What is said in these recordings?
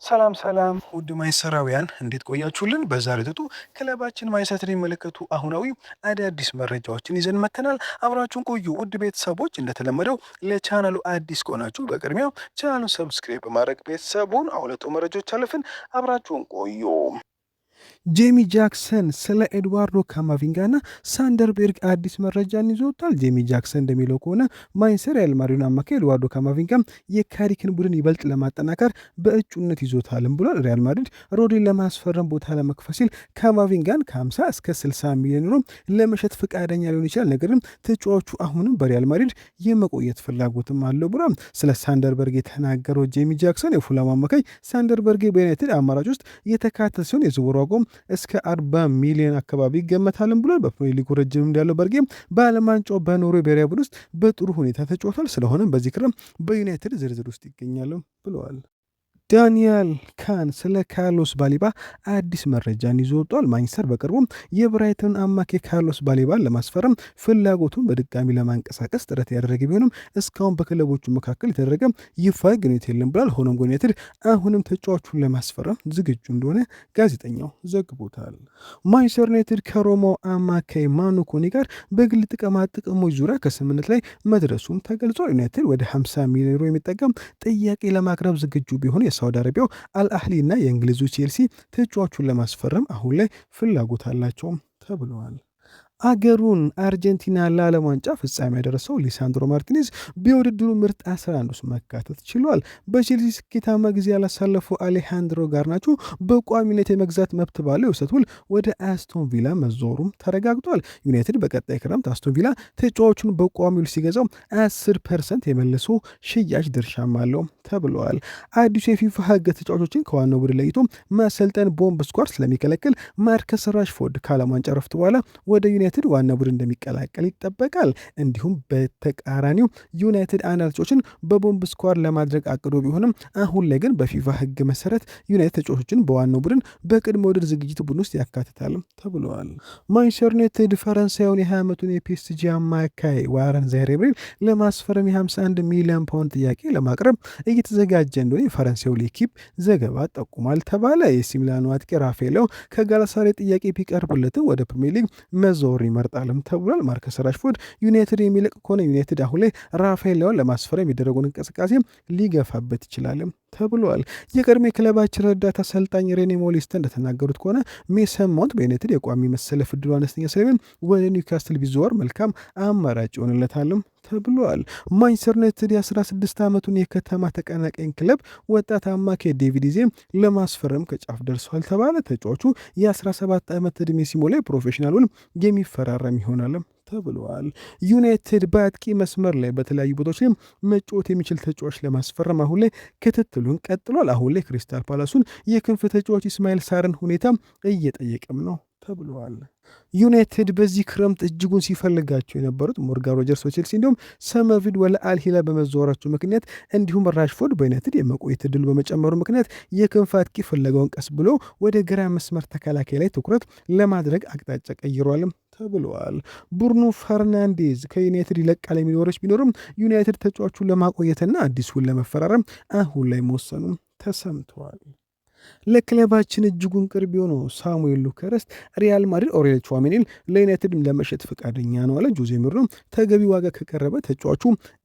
ሰላም ውድ ማይሰራውያን እንዴት ቆያችሁልን? በዛሬው ዕለት ክለባችን ማንቸስተር የሚመለከቱ አሁናዊ አዳዲስ መረጃዎችን ይዘን መጥተናል። አብራችሁን ቆዩ ውድ ቤተሰቦች። እንደተለመደው ለቻናሉ አዲስ ከሆናችሁ በቅድሚያ ቻናሉን ሰብስክራይብ በማድረግ ቤተሰቡን አሁለቱ መረጃዎች አለፍን። አብራችሁን ቆዩ። ጄሚ ጃክሰን ስለ ኤድዋርዶ ካማቪንጋና ሳንደርቤርግ አዲስ መረጃን ይዞ ወጥቷል። ጄሚ ጃክሰን እንደሚለው ከሆነ ማንቸስተር ሪያል ማድሪድን አማካይ ኤድዋርዶ ካማቪንጋ የካሪክን ቡድን ይበልጥ ለማጠናከር በእጩነት ይዞታልም ብሏል። ሪያል ማድሪድ ሮድሪን ለማስፈረም ቦታ ለመክፈል ሲል ካማቪንጋን ከ50 እስከ 60 ሚሊዮን ዩሮ ለመሸጥ ፈቃደኛ ሊሆን ይችላል። ነገር ግን ተጫዋቹ አሁንም በሪያል ማድሪድ የመቆየት ፍላጎትም አለው ብሏል። ስለ ሳንደርበርግ የተናገረው ጄሚ ጃክሰን የፉላም አማካይ ሳንደርበርግ በዩናይትድ አማራጭ ውስጥ የተካተተ ሲሆን የዝውውር ዋጋውም እስከ 40 ሚሊዮን አካባቢ ይገመታልም ብሏል። በፕሪሚየር ሊጉ ረጅም እንዳለው በርጌም በዓለም ዋንጫው በኖርዌይ ብሔራዊ ቡድን ውስጥ በጥሩ ሁኔታ ተጫውቷል። ስለሆነም በዚህ ክረምት በዩናይትድ ዝርዝር ውስጥ ይገኛሉ ብለዋል። ዳንኤል ካን ስለ ካርሎስ ባሊባ አዲስ መረጃን ይዞ ወጥቷል። ማንቸስተር በቅርቡም የብራይተን አማካይ ካርሎስ ባሊባን ለማስፈረም ፍላጎቱን በድጋሚ ለማንቀሳቀስ ጥረት ያደረገ ቢሆንም እስካሁን በክለቦቹ መካከል የተደረገ ይፋ ግንኙነት የለም ብሏል። ሆኖም ዩናይትድ አሁንም ተጫዋቹን ለማስፈረም ዝግጁ እንደሆነ ጋዜጠኛው ዘግቦታል። ማንቸስተር ዩናይትድ ከሮማው አማካይ ማኑ ኮኒ ጋር በግል ጥቅማ ጥቅሞች ዙሪያ ከስምምነት ላይ መድረሱም ተገልጿል። ዩናይትድ ወደ 50 ሚሊዮን ዩሮ የሚጠቀም ጥያቄ ለማቅረብ ዝግጁ ቢሆን የሳውዲ አረቢያው አልአህሊ እና የእንግሊዙ ቼልሲ ተጫዋቹን ለማስፈረም አሁን ላይ ፍላጎት አላቸውም ተብለዋል። አገሩን አርጀንቲና ለዓለም ዋንጫ ፍጻሜ ያደረሰው ሊሳንድሮ ማርቲኔዝ በውድድሩ ምርጥ 11 ውስጥ መካተት ችሏል። በቼልሲ ስኬታማ ጊዜ ያላሳለፈው አሌሃንድሮ ጋርናቾ በቋሚነት የመግዛት መብት ባለው የውሰት ውል ወደ አስቶን ቪላ መዞሩም ተረጋግጧል። ዩናይትድ በቀጣይ ክረምት አስቶን ቪላ ተጫዋቹን በቋሚ ውል ሲገዛው 10% የመልሶ ሽያጭ ድርሻም አለው ተብለዋል። አዲሱ የፊፋ ሕግ ተጫዋቾችን ከዋናው ቡድን ለይቶ ማሰልጠን ቦምብ ስኳድ ስለሚከለክል ማርከስ ራሽፎርድ ከዓለም ዋንጫ ረፍት በኋላ ወደ ዩናይትድ ዋና ቡድን እንደሚቀላቀል ይጠበቃል። እንዲሁም በተቃራኒው ዩናይትድ አንድ ተጫዋቾችን በቦምብ ስኳድ ለማድረግ አቅዶ ቢሆንም አሁን ላይ ግን በፊፋ ሕግ መሰረት ዩናይትድ ተጫዋቾችን በዋናው ቡድን በቅድመ ውድድር ዝግጅት ቡድን ውስጥ ያካትታል ተብለዋል። ማንቸስተር ዩናይትድ ፈረንሳዩን የ20 ዓመቱን የፒኤስጂ አማካይ ዋረን ዛይሬብሪን ለማስፈረም የ51 ሚሊዮን ፓውንድ ጥያቄ ለማቅረብ እየተዘጋጀ እንደሆነ የፈረንሳዩ ሌኪፕ ዘገባ ጠቁሟል ተባለ። የሲ ሚላኑ አጥቂ ራፋኤሎ ከጋላሳሪ ጥያቄ ቢቀርብለትም ወደ ፕሪሚየር ሊግ መዞር ይመርጣልም ተብሏል። ማርከስ ራሽፎርድ ዩናይትድ የሚለቅ ከሆነ ዩናይትድ አሁን ላይ ራፋኤሎን ለማስፈረም የሚደረጉን እንቅስቃሴ ሊገፋበት ይችላልም ተብሏል። የቀድሞ የክለባችን ረዳት አሰልጣኝ ሬኔ ሞሊስተር እንደተናገሩት ከሆነ ሜሰን ማውንት በዩናይትድ የቋሚ መሰለፍ ዕድሉ አነስተኛ ስለሚሆን ወደ ኒውካስትል ቢዘዋወር መልካም አማራጭ ይሆንለታልም ተብሏል። ማንቸስተር ዩናይትድ የ16 ዓመቱን የከተማ ተቀናቃኝ ክለብ ወጣት አማካይ ዴቪድ ዜ ለማስፈረም ከጫፍ ደርሷል ተባለ። ተጫዋቹ የ17 ዓመት ዕድሜ ሲሞላ ፕሮፌሽናሉን የሚፈራረም ይሆናልም ተብለዋል። ዩናይትድ በአጥቂ መስመር ላይ በተለያዩ ቦታዎች ላይ መጫወት የሚችል ተጫዋች ለማስፈረም አሁን ላይ ክትትሉን ቀጥሏል። አሁን ላይ ክሪስታል ፓላሱን የክንፍ ተጫዋች ኢስማኤል ሳርን ሁኔታ እየጠየቀም ነው ተብለዋል። ዩናይትድ በዚህ ክረምት እጅጉን ሲፈልጋቸው የነበሩት ሞርጋን ሮጀርስ በቼልሲ እንዲሁም ሰመርቪድ ወደ አልሂላ በመዘዋወራቸው ምክንያት እንዲሁም ራሽፎርድ በዩናይትድ የመቆየት ዕድሉ በመጨመሩ ምክንያት የክንፍ አጥቂ ፍለጋውን ቀስ ብሎ ወደ ግራ መስመር ተከላካይ ላይ ትኩረት ለማድረግ አቅጣጫ ቀይሯልም ተብለዋል። ብሩኖ ፈርናንዴዝ ከዩናይትድ ይለቃል የሚሉ ወሬዎች ቢኖርም ዩናይትድ ተጫዋቹን ለማቆየትና አዲሱን ለመፈራረም አሁን ላይ መወሰኑም ተሰምተዋል። ለክለባችን እጅጉን ቅርብ የሆነው ሳሙኤል ሉከረስት ሪያል ማድሪድ ኦሬል ቹዋሜኒን ለዩናይትድ ለመሸጥ ፈቃደኛ ነው አለ። ጆዜ ሞሪኖ ተገቢ ዋጋ ከቀረበ ተጫዋቹ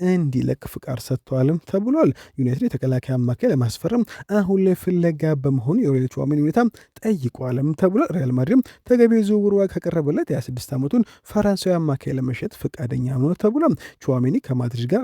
እንዲለቅ ፍቃድ ሰጥተዋልም ተብሏል። ዩናይትድ የተከላካይ አማካይ ለማስፈረም አሁን ላይ ፍለጋ በመሆኑ የኦሬል ቹዋሜኒ ሁኔታ ጠይቋልም ተብሏል። ሪያል ማድሪድ ተገቢ የዝውውር ዋጋ ከቀረበለት የ26 ዓመቱን ፈረንሳዊ አማካይ ለመሸጥ ፈቃደኛ ነው ተብሏል። ቹዋሜኒ ከማድሪድ ጋር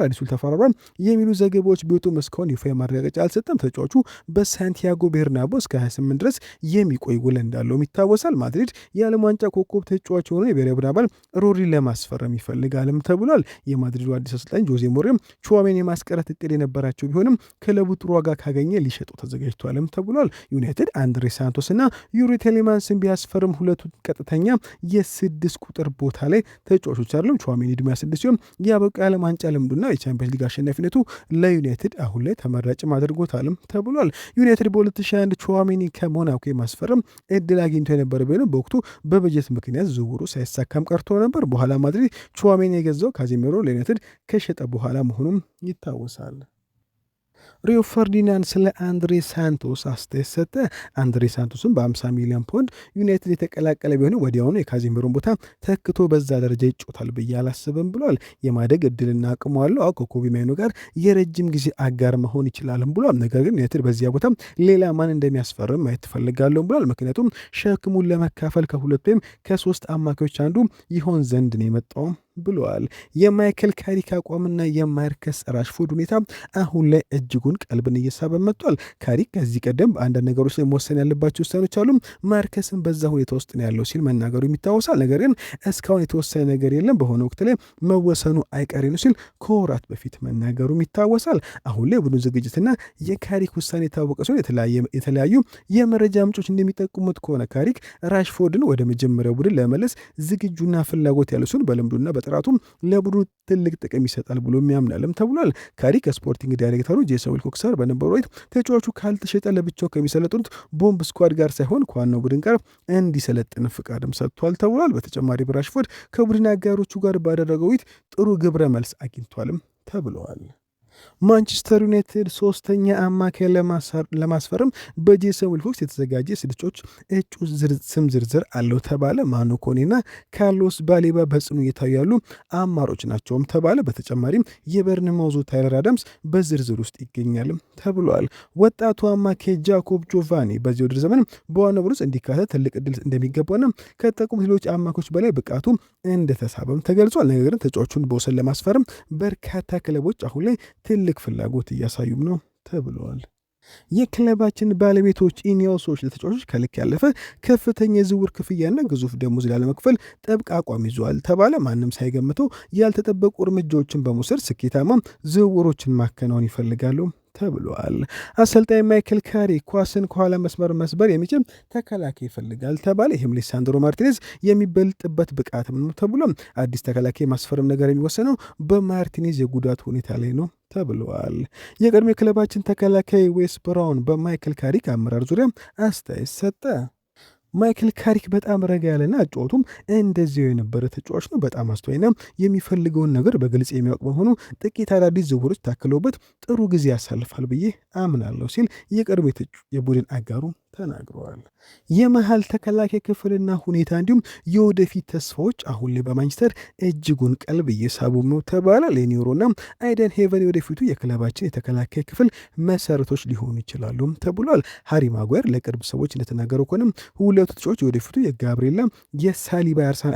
አዲሱ ተፈራርሟል የሚሉ ዘገባዎች ቢወጡም እስካሁን ይፋ ማረጋገጫ አልሰጠም። ተጫዋቹ በሳንቲያጎ ቤርናቦ እስከ 28 ድረስ የሚቆይ ውል እንዳለውም ይታወሳል። ማድሪድ የዓለም ዋንጫ ኮከብ ተጫዋች የሆነ የብሔራዊ ቡድን አባል ሮድሪን ለማስፈረም ይፈልጋልም ተብሏል። የማድሪዱ አዲስ አሰልጣኝ ጆዜ ሞሪኖ ቹዋሜኒ የማስቀረት እቅድ የነበራቸው ቢሆንም ክለቡ ጥሩ ዋጋ ካገኘ ሊሸጡ ተዘጋጅቷልም ተብሏል። ዩናይትድ አንድሬ ሳንቶስ እና ዩሪ ቴሌማንስን ቢያስፈርም ሁለቱ ቀጥተኛ የ6 ቁጥር ቦታ ላይ ተጫዋቾች አይደሉም። ቹዋሜኒ ዕድሜ 6 ሲሆን ያበቃ የዓለም ዋንጫ ልምዱና የቻምፒየንስ ሊግ አሸናፊነቱ ለዩናይትድ አሁን ላይ ተመራጭም አድርጎታልም ተብሏል። ዩናይትድ በ2021 ቹዋሜኒ ከሞናኮ የማስፈረም እድል አግኝቶ የነበረ ቢሆንም በወቅቱ በበጀት ምክንያት ዝውውሩ ሳይሳካም ቀርቶ ነበር። በኋላ ማድሪድ ቹዋሜኒ የገዛው ካዜሜሮ ለዩናይትድ ከሸጠ በኋላ መሆኑም ይታወሳል። ሪዮ ፈርዲናንድ ስለ አንድሬ ሳንቶስ አስተያየት ሰጠ። አንድሬ ሳንቶስም በ50 ሚሊዮን ፓውንድ ዩናይትድ የተቀላቀለ ቢሆንም ወዲያውኑ የካዜሚሮን ቦታ ተክቶ በዛ ደረጃ ይጮታል ብዬ አላስብም ብሏል። የማደግ እድልና አቅሙ አለው። ከኮቢ ማይኖ ጋር የረጅም ጊዜ አጋር መሆን ይችላልም ብሏል። ነገር ግን ዩናይትድ በዚያ ቦታ ሌላ ማን እንደሚያስፈርም ማየት ትፈልጋለሁ ብሏል። ምክንያቱም ሸክሙን ለመካፈል ከሁለት ወይም ከሶስት አማካዮች አንዱ ይሆን ዘንድ ነው የመጣው ብለዋል። የማይክል ካሪክ አቋምና የማርከስ ራሽፎርድ ሁኔታ አሁን ላይ እጅጉን ቀልብን እየሳበ መጥቷል። ካሪክ ከዚህ ቀደም በአንዳንድ ነገሮች ላይ መወሰን ያለባቸው ውሳኔዎች አሉ፣ ማርከስን በዛ ሁኔታ ውስጥ ነው ያለው ሲል መናገሩ የሚታወሳል። ነገር ግን እስካሁን የተወሰነ ነገር የለም፣ በሆነ ወቅት ላይ መወሰኑ አይቀሬ ነው ሲል ከወራት በፊት መናገሩ ይታወሳል። አሁን ላይ ቡድን ዝግጅትና የካሪክ ውሳኔ የታወቀ ሲሆን የተለያዩ የመረጃ ምንጮች እንደሚጠቁሙት ከሆነ ካሪክ ራሽፎርድን ወደ መጀመሪያው ቡድን ለመለስ ዝግጁና ፍላጎት ያለው ሲሆን በልምዱና ጥራቱም ለቡድኑ ትልቅ ጥቅም ይሰጣል ብሎ የሚያምናለም ተብሏል። ካሪክ ስፖርቲንግ ዳይሬክተሩ ጄሰን ዊልኮክስ በነበሩ ወቅት ተጫዋቹ ካልተሸጠ ለብቻው ከሚሰለጥኑት ቦምብ ስኳድ ጋር ሳይሆን ከዋናው ቡድን ጋር እንዲሰለጥን ፍቃድም ሰጥቷል ተብሏል። በተጨማሪ ራሽፎርድ ከቡድን አጋሮቹ ጋር ባደረገው ውይይት ጥሩ ግብረ መልስ አግኝቷልም ተብለዋል። ማንቸስተር ዩናይትድ ሶስተኛ አማካይ ለማስፈረም በጄሰን ዊልኮክስ የተዘጋጀ ስድስቶች እጩ ስም ዝርዝር አለው ተባለ። ማኑ ኮኔና ካርሎስ ባሌባ በጽኑ እየታዩ ያሉ አማሮች ናቸውም ተባለ። በተጨማሪም የበርንማውዙ ታይለር አዳምስ በዝርዝር ውስጥ ይገኛልም ተብሏል። ወጣቱ አማካይ ጃኮብ ጆቫኒ በዚህ ውድድር ዘመን በዋና ቡድን ውስጥ እንዲካተት ትልቅ እድል እንደሚገባውና ከጠቁም ሌሎች አማካዮች በላይ ብቃቱ እንደተሳበም ተገልጿል። ነገር ግን ተጫዋቹን በወሰን ለማስፈረም በርካታ ክለቦች አሁን ላይ ትልቅ ፍላጎት እያሳዩም ነው ተብለዋል። የክለባችን ባለቤቶች ኢኒዮሶች ለተጫዋቾች ከልክ ያለፈ ከፍተኛ የዝውውር ክፍያና ግዙፍ ደሞዝ ላለመክፈል ጥብቅ አቋም ይዘዋል ተባለ። ማንም ሳይገምተው ያልተጠበቁ እርምጃዎችን በመውሰድ ስኬታማ ዝውውሮችን ማከናወን ይፈልጋሉ ተብሏል። አሰልጣኝ ማይክል ካሪክ ኳስን ከኋላ መስመር መስበር የሚችል ተከላካይ ይፈልጋል ተባለ። ይህም ሊሳንድሮ ማርቲኔዝ የሚበልጥበት ብቃትም ነው ተብሎ አዲስ ተከላካይ ማስፈረም ነገር የሚወሰነው በማርቲኔዝ የጉዳት ሁኔታ ላይ ነው ተብለዋል። የቀድሞ የክለባችን ተከላካይ ዌስ ብራውን በማይክል ካሪክ አመራር ዙሪያ አስተያየት ሰጠ። ማይክል ካሪክ በጣም ረጋ ያለና አጫወቱም እንደዚያው የነበረ ተጫዋች ነው። በጣም አስተዋይና የሚፈልገውን ነገር በግልጽ የሚያውቅ በሆኑ ጥቂት አዳዲስ ዝውውሮች ታክለውበት ጥሩ ጊዜ ያሳልፋል ብዬ አምናለሁ ሲል የቀድሞ የቡድን አጋሩ ተናግረዋል። የመሃል ተከላካይ ክፍልና ሁኔታ እንዲሁም የወደፊት ተስፋዎች አሁን ላይ በማንቸስተር እጅጉን ቀልብ እየሳቡ ነው ተባለ። ሌኒዮሮና አይደን ሄቨን የወደፊቱ የክለባችን የተከላካይ ክፍል መሰረቶች ሊሆኑ ይችላሉ ተብሏል። ሃሪ ማጓየር ለቅርብ ሰዎች እንደተናገረው ከሆነም ሁለቱ ተጫዋቾች የወደፊቱ የጋብሪኤልና የሳሊባ የአርሰናል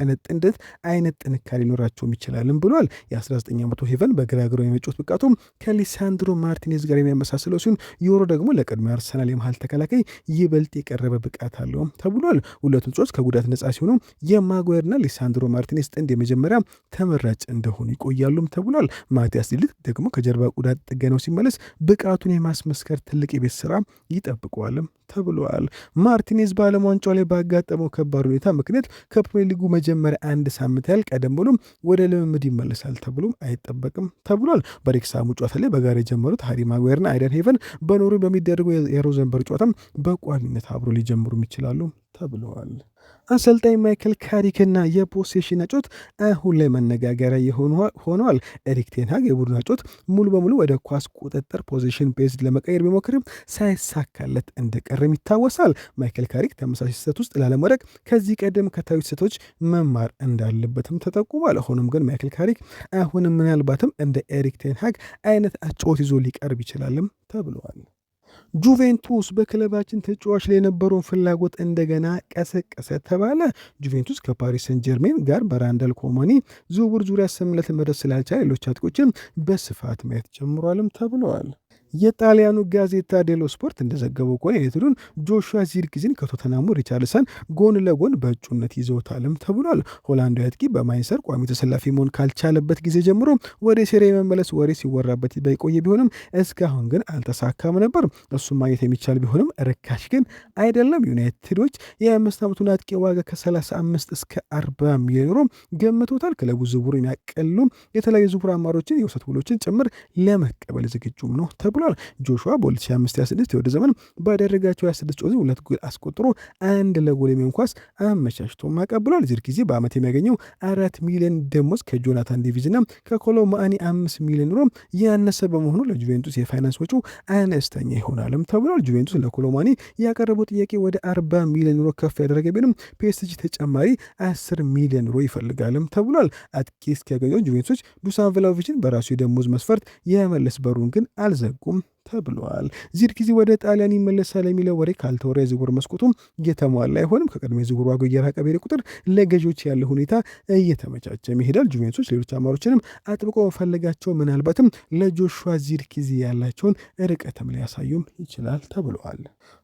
አይነት ጥንካሬ ሊኖራቸውም ይችላልም ብሏል። የ19 ዓመቱ ሄቨን በግራ እግሩ የመጫወት ብቃቱ ከሊሳንድሮ ማርቲኔዝ ጋር የሚያመሳስለው ሲሆን ዮሮ ደግሞ ለቀድሞ አርሰናል የመሃል ተከላካይ ይበልጥ የቀረበ ብቃት አለው ተብሏል። ሁለቱም ተጫዋቾች ከጉዳት ነጻ ሲሆኑ የማጓየርና ሊሳንድሮ ማርቲኔዝ ጥንድ የመጀመሪያ ተመራጭ እንደሆኑ ይቆያሉም ተብሏል። ማቲያስ ዲሊት ደግሞ ከጀርባ ጉዳት ጥገናው ሲመለስ ብቃቱን የማስመስከር ትልቅ የቤት ስራ ይጠብቀዋልም ተብሏል። ማርቲኔዝ በዓለም ዋንጫው ላይ ባጋጠመው ከባድ ሁኔታ ምክንያት ከፕሪሚየር ሊጉ መጀመሪያ አንድ ሳምንት ያህል ቀደም ብሎም ወደ ልምምድ ይመለሳል ተብሎም አይጠበቅም ተብሏል። በሬክሳሙ ጨዋታ ላይ በጋራ የጀመሩት ሃሪ ማጓየርና አይደን ሄቨን በኖርዌይ በሚደረገው የሮዘንበርግ ጨዋታም በቋሚነት አብሮ ሊጀምሩም ይችላሉ ተብለዋል። አሰልጣኝ ማይክል ካሪክና የፖሴሽን አጮት አሁን ላይ መነጋገሪያ ሆነዋል። ኤሪክ ቴን ሃግ የቡድን አጮት ሙሉ በሙሉ ወደ ኳስ ቁጥጥር ፖዚሽን ቤዝድ ለመቀየር ቢሞክርም ሳይሳካለት እንደቀረም ይታወሳል። ማይክል ካሪክ ተመሳሳይ ስህተት ውስጥ ላለመውደቅ ከዚህ ቀደም ከታዩ ስህተቶች መማር እንዳለበትም ተጠቁሟል። ሆኖም ግን ማይክል ካሪክ አሁንም ምናልባትም እንደ ኤሪክ ቴን ሃግ አይነት አጮት ይዞ ሊቀርብ ይችላልም ተብለዋል። ጁቬንቱስ በክለባችን ተጫዋች ላይ የነበረውን ፍላጎት እንደገና ቀሰቀሰ ተባለ። ጁቬንቱስ ከፓሪስ ሰን ጀርሜን ጋር በራንዳል ኮማኒ ዝውውር ዙሪያ ስምምነት መድረስ ስላልቻለ ሌሎች አጥቂዎችን በስፋት ማየት ጀምሯልም ተብለዋል። የጣሊያኑ ጋዜጣ ዴሎ ስፖርት እንደዘገበው ከሆነ ዩናይትዱን ጆሹዋ ዚርክዚን ከቶተናሙ ሪቻርልሰን ጎን ለጎን በእጩነት ይዘውታልም ተብሏል። ሆላንዳዊ አጥቂ በማይንሰር ቋሚ ተሰላፊ መሆን ካልቻለበት ጊዜ ጀምሮ ወደ ሴሪያ የመመለስ ወሬ ሲወራበት በቆየ ቢሆንም እስካሁን ግን አልተሳካም ነበር። እሱም ማግኘት የሚቻል ቢሆንም ርካሽ ግን አይደለም። ዩናይትዶች የ25 ዓመቱን አጥቂ ዋጋ ከ35 እስከ 40 ሚሊዮን ዩሮ ገምቶታል። ክለቡ ዝውውሩ የሚያቀሉ የተለያዩ ዝውውር አማሮችን የውሰት ውሎችን ጭምር ለመቀበል ዝግጁም ነው ተብሏል። ብሏል። ጆሹዋ በ2025/26 የውድድር ዘመን ባደረጋቸው 26 ጨዋታዎች 2 ጎል አስቆጥሮ 1 ለጎል የሚሆን ኳስ አመቻችቶ አቀብሏል። ዚርክዜ በዓመት የሚያገኘው 4 ሚሊዮን ደሞዝ ከጆናታን ዴቪድና ከኮሎሙአኒ 5 ሚሊዮን ዩሮ ያነሰ በመሆኑ ለጁቬንቱስ የፋይናንስ ወጪው አነስተኛ ይሆናልም ተብሏል። ጁቬንቱስ ለኮሎሙአኒ ያቀረበው ጥያቄ ወደ 40 ሚሊዮን ዩሮ ከፍ ያደረገ ቢሆንም ፒኤስጂ ተጨማሪ 10 ሚሊዮን ዩሮ ይፈልጋልም ተብሏል። አጥቂ እስኪያገኘው ጁቬንቱሶች ዱሳን ቭላሆቪችን በራሱ የደሞዝ መስፈርት የመለስ በሩን ግን አልዘጉም ተብሏል። ዚርክዜ ወደ ጣሊያን ይመለሳል የሚለው ወሬ ካልተወራ የዝውውር መስኮቱም እየተሟላ አይሆንም። ከቀድሞ የዝውውር ዋጋው እየራቀ በሄደ ቁጥር ለገዢዎች ያለ ሁኔታ እየተመቻቸ ይሄዳል። ጁቬንቱሶች ሌሎች አማራጮችንም አጥብቆ መፈለጋቸው ምናልባትም ለጆሹዋ ዚርክዜ ያላቸውን ርቀትም ሊያሳዩም ይችላል ተብሏል።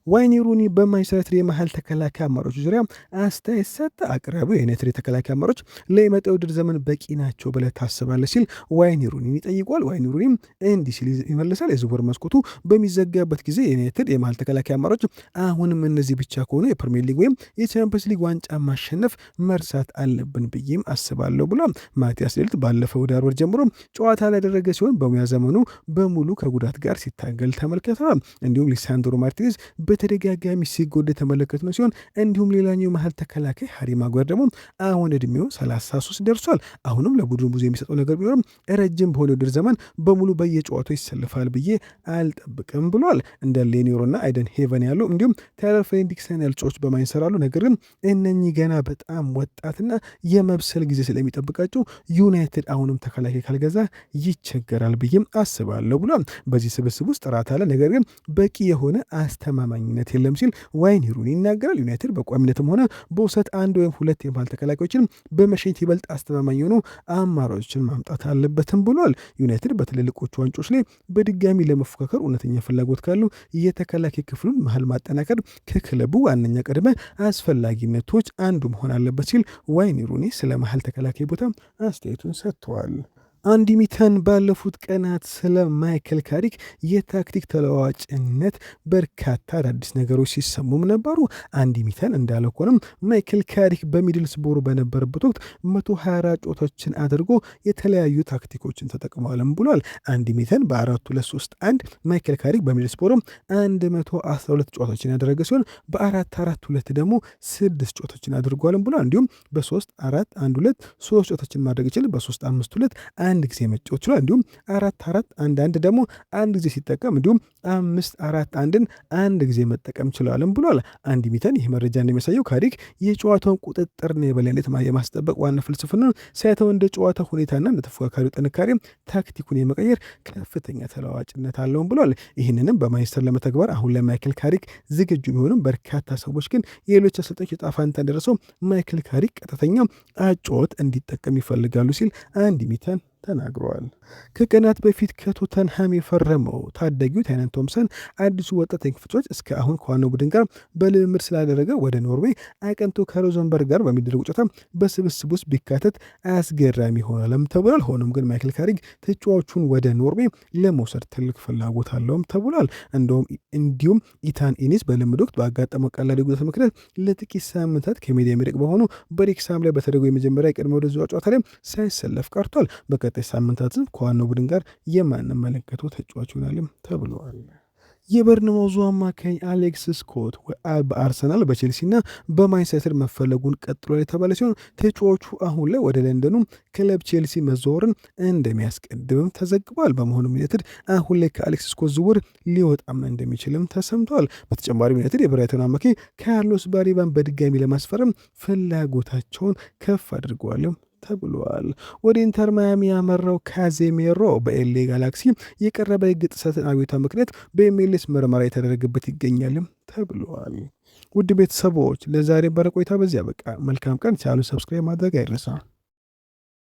ዋይኒ ሩኒ በማንቸስተር ዩናይትድ የመሃል ተከላካይ አማራጮች ዙሪያ አስተያየት ሰጠ። አቅራቢው የዩናይትድ የተከላካይ አማራጮች ለመጪው የውድድር ዘመን በቂ ናቸው ብለህ ታስባለህ ሲል ዋይኒ ሩኒን ይጠይቋል። ዋይኒ ሩኒም እንዲህ ሲል ይመልሳል። የዝውውር መስኮቱ በሚዘጋበት ጊዜ የዩናይትድ የመሃል ተከላካይ አማራጮች አሁንም እነዚህ ብቻ ከሆኑ የፕሪሚየር ሊግ ወይም የቻምፒየንስ ሊግ ዋንጫ ማሸነፍ መርሳት አለብን ብዬም አስባለሁ ብሏል። ማቲያስ ዴሊት ባለፈው ዳር ወር ጀምሮ ጨዋታ ላይ ያደረገ ሲሆን በሙያ ዘመኑ በሙሉ ከጉዳት ጋር ሲታገል ተመልክተናል። እንዲሁም ሊሳንድሮ ማርቲኔዝ በተደጋጋሚ ሲጎዳ የተመለከትነው ሲሆን እንዲሁም ሌላኛው መሃል ተከላካይ ሃሪ ማጓየር ደግሞ አሁን እድሜው 33 ደርሷል። አሁንም ለቡድኑ ብዙ የሚሰጠው ነገር ቢኖርም ረጅም በሆነ ውድድር ዘመን በሙሉ በየጨዋታው ይሰልፋል ብዬ አልጠብቅም ብሏል። እንደ ሌኒዮሮና አይደን ሄቨን ያሉ እንዲሁም ታይለር ፍሬንዲክሰን ያሉ ተጫዋቾች በማይሰራሉ ነገር ግን እነኚህ ገና በጣም ወጣትና የመብሰል ጊዜ ስለሚጠብቃቸው ዩናይትድ አሁንም ተከላካይ ካልገዛ ይቸገራል ብዬም አስባለሁ ብሏል። በዚህ ስብስብ ውስጥ ጥራት አለ፣ ነገር ግን በቂ የሆነ አስተማማኝነት የለም ሲል ዋይኒ ሩኒ ይናገራል። ዩናይትድ በቋሚነትም ሆነ በውሰት 1 ወይም 2 የመሃል ተከላካዮችን በመሸኘት ይበልጥ አስተማማኝ የሆኑ አማራጮችን ማምጣት አለበትም ብሏል። ዩናይትድ በትልልቆቹ ዋንጮች ላይ በድጋሚ ለመፎካከር እውነተኛ ፍላጎት ካሉ የተከላካይ ክፍሉን መሃል ማጠናከር ከክለቡ ዋነኛ ቅድመ አስፈላጊነቶች አንዱ መሆን አለበት ሲል ዋይኒ ሩኒ ስለ መሃል ተከላካይ ቦታ አስተያየቱን ሰጥተዋል። አንዲ ሚተን ባለፉት ቀናት ስለ ማይክል ካሪክ የታክቲክ ተለዋዋጭነት በርካታ አዳዲስ ነገሮች ሲሰሙም ነበሩ። አንዲ ሚተን እንዳለ ከሆነም ማይክል ካሪክ በሚድልስቦሮ በነበረበት ወቅት 124 ጨዋታዎችን አድርጎ የተለያዩ ታክቲኮችን ተጠቅመዋልም ብሏል። አንዲ ሚተን በ4-2-3-1 ማይክል ካሪክ በሚድልስቦሮ 112 ጨዋታዎችን ያደረገ ሲሆን በ4-4-2 ደግሞ 6 ጨዋታዎችን አድርጓልም ብሏል። እንዲሁም በ3-4-1-2 3 ጨዋታዎችን ማድረግ ይችላል። በ3-5-2 አንድ ጊዜ መጫወት ችሏል። እንዲሁም 4-4-1-1 ደግሞ አንድ ጊዜ ሲጠቀም እንዲሁም 5-4-1ን አንድ ጊዜ መጠቀም ችሏልም ብሏል። አንዲ ሚተን ይህ መረጃ እንደሚያሳየው ካሪክ የጨዋታውን ቁጥጥርና የበላይነት የማስጠበቅ ዋና ፍልስፍና ሳይተው እንደ ጨዋታ ሁኔታና እንደ ተፎካካሪው ጥንካሬ ታክቲኩን የመቀየር ከፍተኛ ተለዋዋጭነት አለውም ብሏል። ይህንንም በማንቸስተር ለመተግበር አሁን ላይ ማይክል ካሪክ ዝግጁ ቢሆንም በርካታ ሰዎች ግን የሌሎች አሰልጣኞች ዕጣ ፈንታ እንደደረሰው ማይክል ካሪክ ቀጥተኛ አጨዋወት እንዲጠቀም ይፈልጋሉ ሲል አንዲ ሚተን ተናግረዋል። ከቀናት በፊት ከቶተንሃም የፈረመው ታዳጊው ታይነን ቶምሰን አዲሱ ወጣት ተጫዋች እስከ አሁን ከዋናው ቡድን ጋር በልምምድ ስላደረገ ወደ ኖርዌይ አቅንቶ ከሮዘንበርግ ጋር በሚደረግ ጨዋታ በስብስብ ውስጥ ቢካተት አስገራሚ ይሆናልም ተብሏል። ሆኖም ግን ማይክል ካሪክ ተጫዋቹን ወደ ኖርዌይ ለመውሰድ ትልቅ ፍላጎት አለውም ተብሏል። እንዲሁም ኢታን ኢኒስ በልምድ ወቅት ባጋጠመው ቀላል ጉዳት ምክንያት ለጥቂት ሳምንታት ከሜዳ የሚርቅ በሆኑ በሬክሳም ላይ በተደረገው የመጀመሪያ የቅድመ ወደዚያ ጨዋታ ላይ ሳይሰለፍ ቀርቷል። በቀጣይ ሳምንታት ከዋናው ቡድን ጋር የማንመለከተው ተጫዋች ይሆናልም ተብሏል። የበርንማውዙ አማካኝ አሌክስ ስኮት በአርሰናል በቼልሲና በማንቸስተር መፈለጉን ቀጥሏል የተባለ ሲሆን ተጫዋቹ አሁን ላይ ወደ ለንደኑ ክለብ ቼልሲ መዘዋወርን እንደሚያስቀድምም ተዘግቧል። በመሆኑም ዩናይትድ አሁን ላይ ከአሌክስ ስኮት ዝውውር ሊወጣም እንደሚችልም ተሰምቷል። በተጨማሪም ዩናይትድ የብራይተን አማካኝ ካርሎስ ባሪባን በድጋሚ ለማስፈረም ፍላጎታቸውን ከፍ አድርገዋልም ተብሏል። ወደ ኢንተር ማያሚ ያመራው ካዜሜሮ በኤልኤ ጋላክሲ የቀረበ የሕግ ጥሰትን አቤቱታ ምክንያት በኤምኤልኤስ ምርመራ የተደረገበት ይገኛልም ተብሏል። ውድ ቤተሰቦች ለዛሬ በረ ቆይታ በዚያ በቃ። መልካም ቀን። ቻናሉን ሰብስክራይብ ማድረግ አይረሳ።